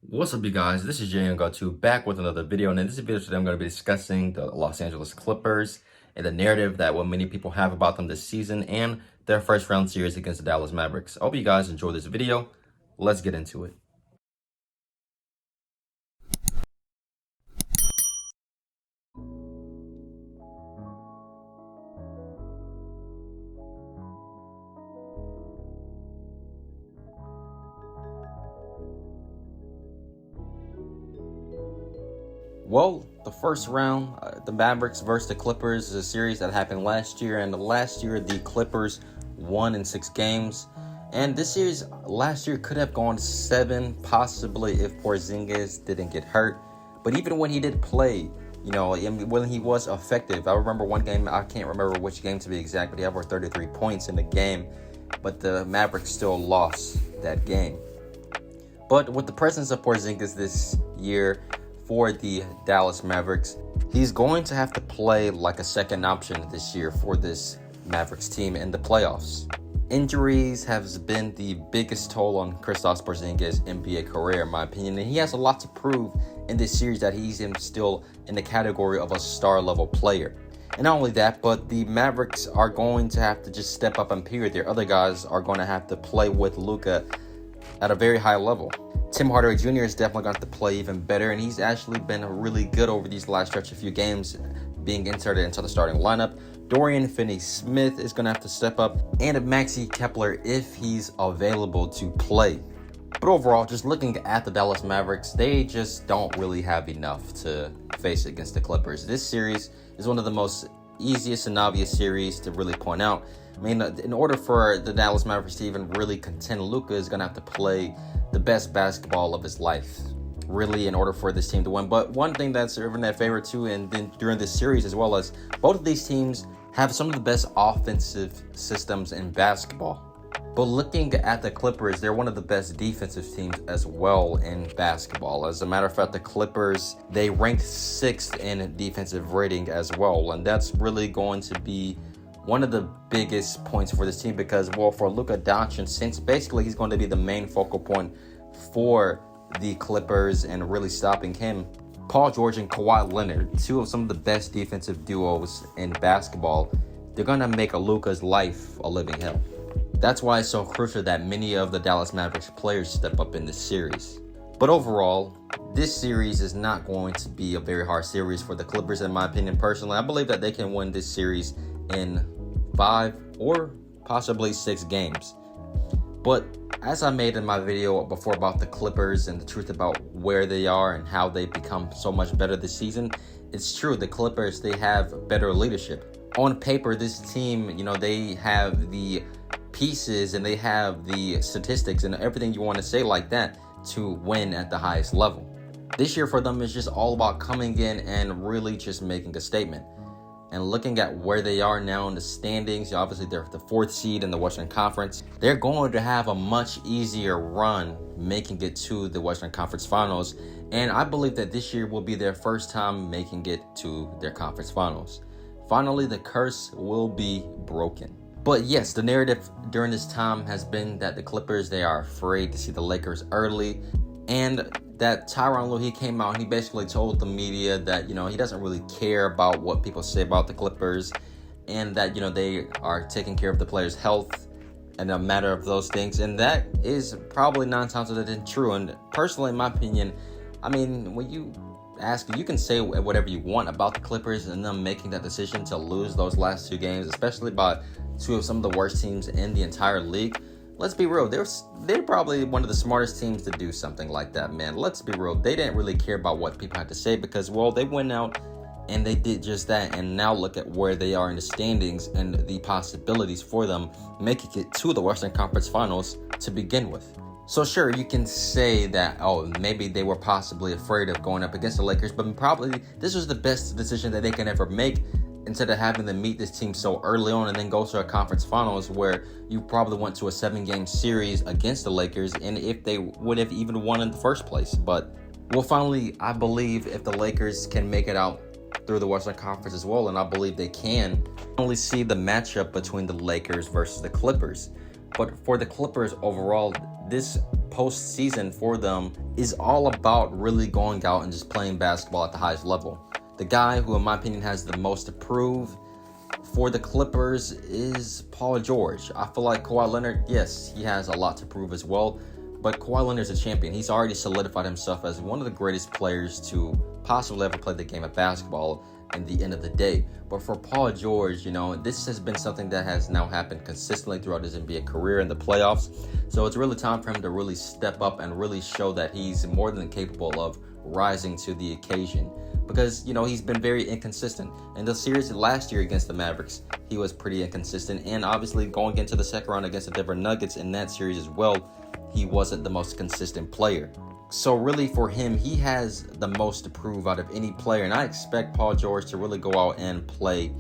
What's up, you guys? This is Jay Young2 back with another video, and in this video today I'm going to be discussing the Los Angeles Clippers and the narrative that what many people have about them this season and their first round series against the Dallas Mavericks. I hope you guys enjoy this video. Let's get into it. Well, the first round, the Mavericks versus the Clippers, is a series that happened last year, and last year the Clippers won in 6 games. And this series last year could have gone 7, possibly if Porzingis didn't get hurt. But even when he did play, when he was effective, I remember one game, I can't remember which game to be exact, but he had over 33 points in the game. But the Mavericks still lost that game. But with the presence of Porzingis this year for the Dallas Mavericks, he's going to have to play like a second option this year for this Mavericks team in the playoffs. Injuries have been the biggest toll on Kristaps Porzingis' NBA career, in my opinion, and he has a lot to prove in this series that he's still in the category of a star-level player. And not only that, but the Mavericks are going to have to just step up and period. Their other guys are going to have to play with Luka at a very high level. Tim Hardaway Jr. is definitely going to have to play even better, and he's actually been really good over these last stretch of few games, being inserted into the starting lineup. Dorian Finney-Smith is going to have to step up, and Maxi Kepler if he's available to play. But overall, just looking at the Dallas Mavericks, they just don't really have enough to face against the Clippers. This series is one of the most easiest and obvious series to really point out. I mean, in order for the Dallas Mavericks to even really contend, Luka is going to have to play the best basketball of his life, really, in order for this team to win. But one thing that's in their favor too, and then during this series as well, as both of these teams have some of the best offensive systems in basketball. But looking at the Clippers, they're one of the best defensive teams as well in basketball. As a matter of fact, the Clippers, they ranked 6th in defensive rating as well. And that's really going to be one of the biggest points for this team because, well, for Luka Doncic, since basically he's going to be the main focal point for the Clippers and really stopping him, Paul George and Kawhi Leonard, two of some of the best defensive duos in basketball, they're going to make Luka's life a living hell. That's why it's so crucial that many of the Dallas Mavericks players step up in this series. But overall, this series is not going to be a very hard series for the Clippers, in my opinion. Personally, I believe that they can win this series in 5 or possibly 6 games. But as I made in my video before about the Clippers and the truth about where they are and how they become so much better this season, it's true, the Clippers, they have better leadership. On paper, this team, they have the pieces and they have the statistics and everything you want to say like that to win at the highest level. This year for them is just all about coming in and really just making a statement. And looking at where they are now in the standings, obviously they're the 4th seed in the Western Conference. They're going to have a much easier run making it to the Western Conference Finals. And I believe that this year will be their first time making it to their conference finals. Finally, the curse will be broken. But yes, the narrative during this time has been that the Clippers, they are afraid to see the Lakers early. And that Tyronn Lue, he came out and he basically told the media that, he doesn't really care about what people say about the Clippers and that, they are taking care of the players' health and a matter of those things. And that is probably 9 times out of 10 true. And personally, in my opinion, I mean, when you ask, you can say whatever you want about the Clippers and them making that decision to lose those last 2 games, especially by 2 of some of the worst teams in the entire league. Let's be real, they're probably one of the smartest teams to do something like that, man. Let's be real, they didn't really care about what people had to say because, well, they went out and they did just that. And now look at where they are in the standings and the possibilities for them making it to the Western Conference Finals to begin with. So sure, you can say that, oh, maybe they were possibly afraid of going up against the Lakers, but probably this was the best decision that they can ever make instead of having to meet this team so early on and then go to a conference finals where you probably went to a 7-game series against the Lakers, and if they would have even won in the first place. But, well, finally, I believe if the Lakers can make it out through the Western Conference as well, and I believe they can, only see the matchup between the Lakers versus the Clippers. But for the Clippers overall, this postseason for them is all about really going out and just playing basketball at the highest level. The guy who, in my opinion, has the most to prove for the Clippers is Paul George. I feel like Kawhi Leonard, yes, he has a lot to prove as well, but Kawhi Leonard's a champion. He's already solidified himself as one of the greatest players to possibly ever play the game of basketball in the end of the day. But for Paul George, this has been something that has now happened consistently throughout his NBA career in the playoffs. So it's really time for him to really step up and really show that he's more than capable of rising to the occasion. Because, he's been very inconsistent. In the series last year against the Mavericks, he was pretty inconsistent. And obviously going into the second round against the Denver Nuggets in that series as well, he wasn't the most consistent player. So really for him, he has the most to prove out of any player. And I expect Paul George to really go out and play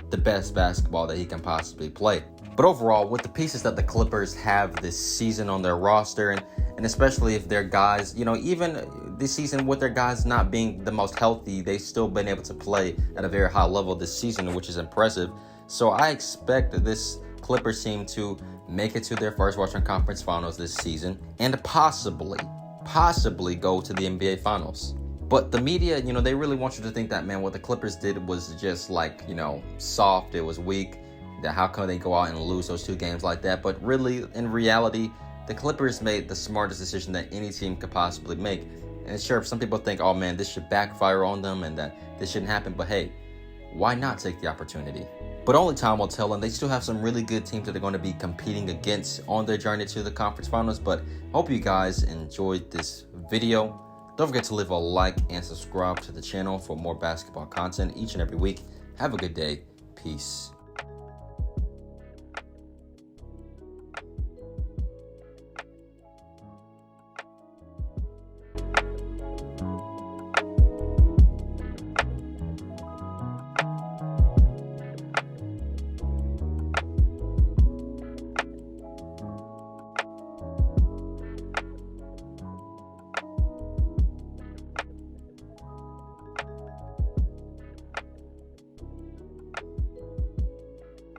the best basketball that he can possibly play. But overall, with the pieces that the Clippers have this season on their roster, and especially if their guys, even this season with their guys not being the most healthy, they've still been able to play at a very high level this season, which is impressive. So I expect this Clippers team to make it to their first Western Conference Finals this season and possibly go to the NBA Finals. But the media, they really want you to think that, man, what the Clippers did was just like, soft, it was weak. That how come they go out and lose those 2 games like that? But really, in reality, the Clippers made the smartest decision that any team could possibly make. And sure, some people think, oh man, this should backfire on them and that this shouldn't happen. But hey, why not take the opportunity? But only time will tell, and they still have some really good teams that they're going to be competing against on their journey to the conference finals. But hope you guys enjoyed this video. Don't forget to leave a like and subscribe to the channel for more basketball content each and every week. Have a good day. Peace.